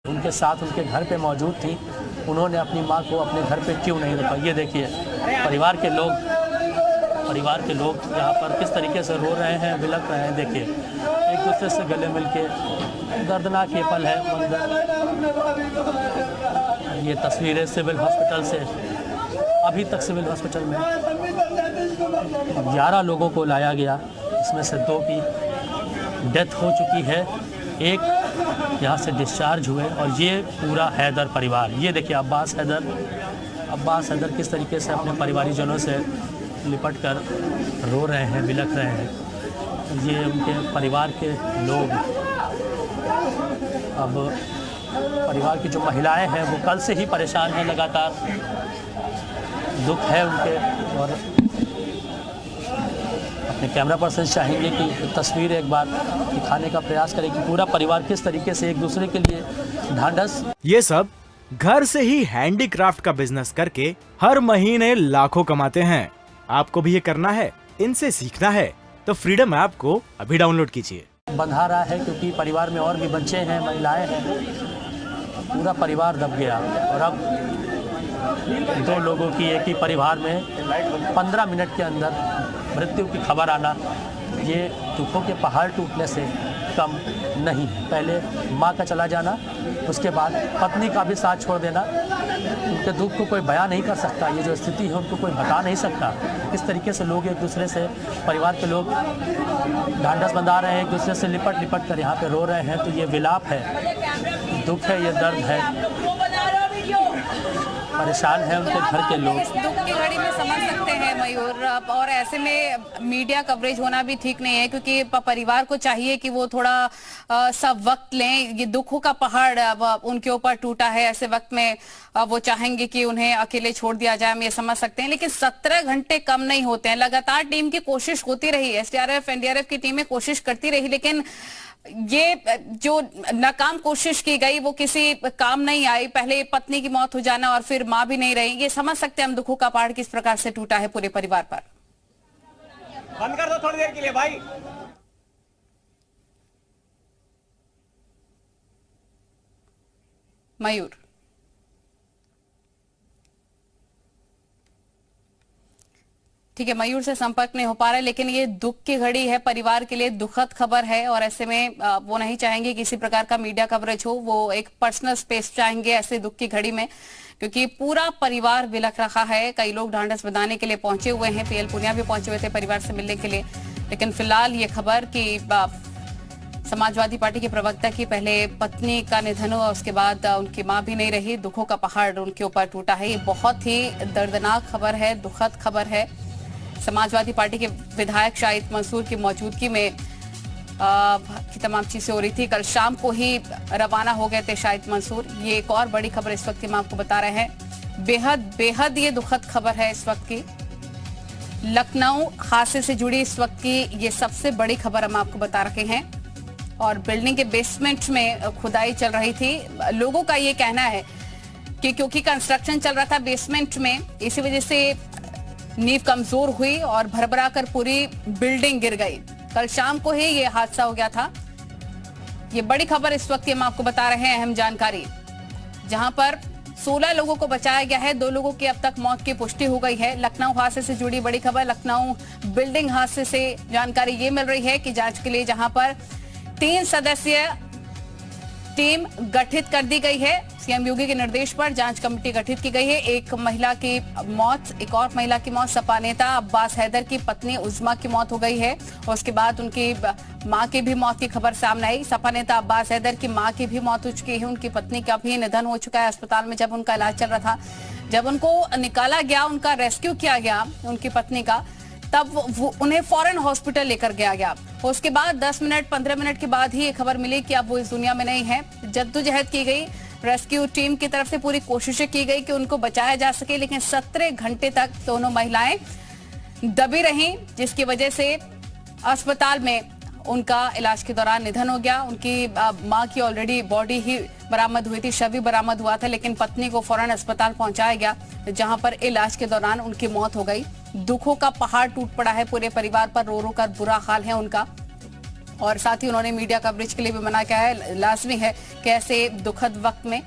उनके साथ उनके घर पे मौजूद थी, उन्होंने अपनी माँ को अपने घर पे क्यों नहीं रखा। ये देखिए परिवार के लोग यहाँ पर किस तरीके से रो रहे हैं, बिलख रहे हैं। देखिए एक दूसरे से गले मिलके दर्दनाक ये पल है मंजर। ये तस्वीरें सिविल हॉस्पिटल से, अभी तक सिविल हॉस्पिटल में 11 लोगों को लाया गया, इसमें से 2 की डेथ हो चुकी है, एक यहाँ से डिस्चार्ज हुए। और ये पूरा हैदर परिवार, ये देखिए अब्बास हैदर किस तरीके से अपने परिवारीजनों से लिपट कर रो रहे हैं, बिलख रहे हैं। ये उनके परिवार के लोग, अब परिवार की जो महिलाएं हैं वो कल से ही परेशान हैं, लगातार दुख है उनके। और अपने कैमरा पर्सन चाहेंगे कि तस्वीर एक बार दिखाने का प्रयास करें कि पूरा परिवार किस तरीके से एक दूसरे के लिए ढांढस। ये सब घर से ही हैंडीक्राफ्ट का बिजनेस करके हर महीने लाखों कमाते हैं। आपको भी ये करना है, इनसे सीखना है तो फ्रीडम ऐप को अभी डाउनलोड कीजिए। बंधा रहा है क्योंकि परिवार में और भी बच्चे हैं, महिलाएं हैं, पूरा परिवार दब गया। और अब 2 लोगों की एक ही परिवार में 15 मिनट के अंदर मृत्यु की खबर आना, ये दुखों के पहाड़ टूटने से कम नहीं है। पहले माँ का चला जाना, उसके बाद पत्नी का भी साथ छोड़ देना। उनके दुख को कोई बयां नहीं कर सकता, ये जो स्थिति है उनको कोई बता नहीं सकता। किस तरीके से लोग एक दूसरे से, परिवार के लोग ढांढस बंधा रहे हैं, एक दूसरे से लिपट कर यहाँ पे रो रहे हैं। तो ये विलाप है, दुख है, ये दर्द है, परेशान है उनके घर के लोग। इस दुख की घड़ी में समझ सकते हैं मयूर, और ऐसे में मीडिया कवरेज होना भी ठीक नहीं है, क्योंकि परिवार को चाहिए कि वो थोड़ा सब वक्त लें। ये दुखों का पहाड़ उनके ऊपर टूटा है, ऐसे वक्त में वो चाहेंगे कि उन्हें अकेले छोड़ दिया जाए, हम ये समझ सकते हैं। लेकिन 17 घंटे कम नहीं होते हैं, लगातार टीम की कोशिश होती रही, एसडीआरएफ एनडीआरएफ की टीमें कोशिश करती रही, लेकिन ये जो नाकाम कोशिश की गई वो किसी काम नहीं आई। पहले पत्नी की मौत हो जाना और फिर मां भी नहीं रही, ये समझ सकते हैं हम दुखों का पहाड़ किस प्रकार से टूटा है पूरे परिवार पर। बंद कर दो थोड़ी देर के लिए भाई। मयूर, ठीक है, मयूर से संपर्क नहीं हो पा रहा है, लेकिन ये दुख की घड़ी है, परिवार के लिए दुखद खबर है। और ऐसे में वो नहीं चाहेंगे किसी प्रकार का मीडिया कवरेज हो, वो एक पर्सनल स्पेस चाहेंगे ऐसे दुख की घड़ी में, क्योंकि पूरा परिवार बिलख रहा है। कई लोग ढांढस बंधाने के लिए पहुंचे हुए हैं, पीएल पुनिया भी पहुंचे हुए थे परिवार से मिलने के लिए। लेकिन फिलहाल ये खबर कि समाजवादी पार्टी के प्रवक्ता की पहले पत्नी का निधन हुआ, उसके बाद उनकी मां भी नहीं रही, दुखों का पहाड़ उनके ऊपर टूटा है। ये बहुत ही दर्दनाक खबर है, दुखद खबर है। समाजवादी पार्टी के विधायक शाहिद मंसूर की मौजूदगी में तमाम चीजें हो रही थी। कल शाम को ही रवाना हो गए थे शाहिद मंसूर। ये एक और बड़ी खबर इस वक्त हम आपको बता रहे हैं, बेहद ये दुखद खबर है इस वक्त की। लखनऊ हादसे से जुड़ी इस वक्त की ये सबसे बड़ी खबर हम आपको बता रहे हैं। और बिल्डिंग के बेसमेंट में खुदाई चल रही थी। लोगों का ये कहना है कि क्योंकि कंस्ट्रक्शन चल रहा था बेसमेंट में, इसी वजह से नींव कमजोर हुई और भरभरा कर पूरी बिल्डिंग गिर गई। कल शाम को ही ये हादसा हो गया था। ये बड़ी खबर इस वक्त हम आपको बता रहे हैं, अहम जानकारी, जहां पर 16 लोगों को बचाया गया है, 2 लोगों की अब तक मौत की पुष्टि हो गई है। लखनऊ हादसे से जुड़ी बड़ी खबर, लखनऊ बिल्डिंग हादसे से जानकारी ये मिल रही है कि जांच के लिए जहां पर 3 सदस्यीय टीम गठित कर दी गई है। सीएम योगी के निर्देश पर जांच कमेटी गठित की गई है। एक महिला की मौत, एक और महिला की मौत, सपा नेता अब्बास हैदर की पत्नी उज़्मा की मौत हो गई है। और उसके बाद उनकी मां की भी मौत की खबर सामने आई। सपा नेता अब्बास हैदर की मां की भी मौत हो चुकी है, उनकी पत्नी का भी निधन हो चुका है। अस्पताल में जब उनका इलाज चल रहा था, जब उनको निकाला गया, उनका रेस्क्यू किया गया उनकी पत्नी का, तब उन्हें फौरन हॉस्पिटल लेकर गया। उसके बाद 10 मिनट 15 मिनट के बाद ही ये खबर मिली कि अब वो इस दुनिया में नहीं है। जद्दोजहद की गई, रेस्क्यू टीम की तरफ से पूरी कोशिशें की गई कि उनको बचाया जा सके, लेकिन 17 घंटे तक दोनों महिलाएं दबी रहीं, जिसकी वजह से अस्पताल में उनका इलाज के दौरान निधन हो गया। उनकी मां की ऑलरेडी बॉडी ही बरामद हुई थी, शव भी बरामद हुआ था, लेकिन पत्नी को फौरन अस्पताल पहुंचाया गया, जहां पर इलाज के दौरान उनकी मौत हो गई। दुखों का पहाड़ टूट पड़ा है पूरे परिवार पर, रो रो कर बुरा हाल है उनका। और साथ ही उन्होंने मीडिया कवरेज के लिए भी मना किया है। लाजमी है कि ऐसे दुखद वक्त में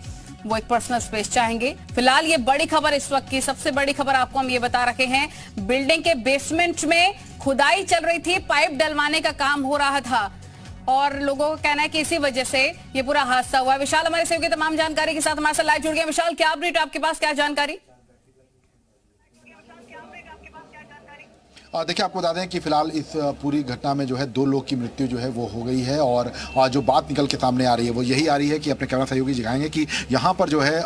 वो एक पर्सनल स्पेस चाहेंगे। फिलहाल ये बड़ी खबर, इस वक्त की सबसे बड़ी खबर आपको हम ये बता रखे हैं, बिल्डिंग के बेसमेंट में खुदाई चल रही थी, पाइप डलवाने का काम हो रहा था और लोगों का कहना है कि इसी वजह से ये पूरा हादसा हुआ है। विशाल हमारे सहयोगी तमाम जानकारी के साथ हमारे साथ लाइव जुड़ गए। विशाल, क्या अपडेट आपके पास, क्या जानकारी? देखिए, आपको बता दें कि फिलहाल इस पूरी घटना में जो है 2 लोग की मृत्यु जो है वो हो गई है और जो बात निकल के सामने आ रही है वो यही आ रही है कि अपने कैमरा सहयोगी दिखाएंगे कि यहाँ पर जो है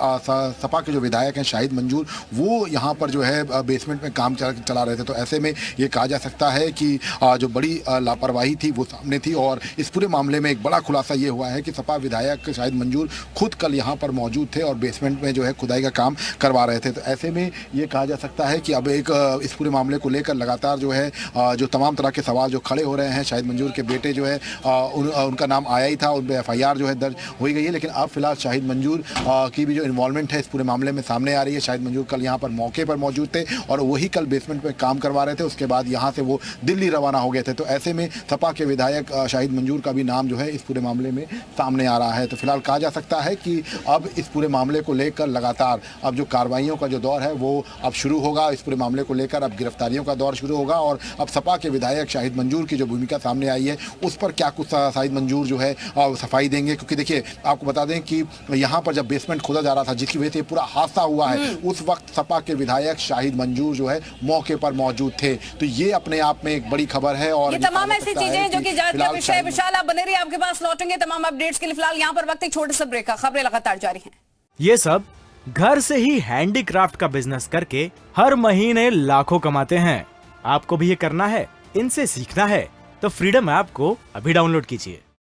सपा के जो विधायक हैं शाहिद मंजूर, वो यहाँ पर जो है बेसमेंट में काम चला रहे थे। तो ऐसे में ये कहा जा सकता है कि जो बड़ी लापरवाही थी वो सामने थी और इस पूरे मामले में एक बड़ा खुलासा ये हुआ है कि सपा विधायक शाहिद मंजूर खुद कल यहाँ पर मौजूद थे और बेसमेंट में जो है खुदाई का काम करवा रहे थे। तो ऐसे में ये कहा जा सकता है कि अब एक इस पूरे मामले को लेकर लगातार जो है जो तमाम तरह के सवाल जो खड़े हो रहे हैं। शाहिद मंजूर के बेटे जो है उनका नाम आया ही था, उन पर FIR जो है दर्ज हो गई है, लेकिन अब फिलहाल शाहिद मंजूर की भी जो इन्वॉल्वमेंट है इस पूरे मामले में सामने आ रही है। शाहिद मंजूर कल यहाँ पर मौके पर मौजूद थे और वही कल बेसमेंट में काम करवा रहे थे, उसके बाद यहाँ से वो दिल्ली रवाना हो गए थे। तो ऐसे में सपा के विधायक शाहिद मंजूर का भी नाम जो है इस पूरे मामले में सामने आ रहा है। तो फिलहाल कहा जा सकता है कि अब इस पूरे मामले को लेकर लगातार अब जो कार्रवाइयों का जो दौर है वो अब शुरू होगा। इस पूरे मामले को लेकर अब गिरफ्तारियों का दौर शुरू होगा और अब सपा के विधायक शाहिद मंजूर की जो भूमिका सामने आई है उस पर क्या कुछ शाहिद मंजूर जो है सफाई देंगे। क्योंकि देखिए, आपको बता दें कि यहाँ पर जब बेसमेंट खोदा जा रहा था जिसकी वजह से पूरा हादसा हुआ है, उस वक्त सपा के विधायक शाहिद मंजूर जो है मौके पर मौजूद थे। तो ये अपने आप में एक बड़ी खबर है और ये तमाम ऐसी चीजें जो कि जांच का विषय है। विशाल, आप बने रहिए, आपके पास लौटेंगे तमाम अपडेट्स के लिए। फिलहाल यहाँ पर वक्त एक छोटे से ब्रेक का, खबरें लगातार जारी हैं। ये सब घर से ही हैंडीक्राफ्ट का बिजनेस करके हर महीने लाखों कमाते हैं। आपको भी ये करना है, इनसे सीखना है तो फ्रीडम ऐप को अभी डाउनलोड कीजिए।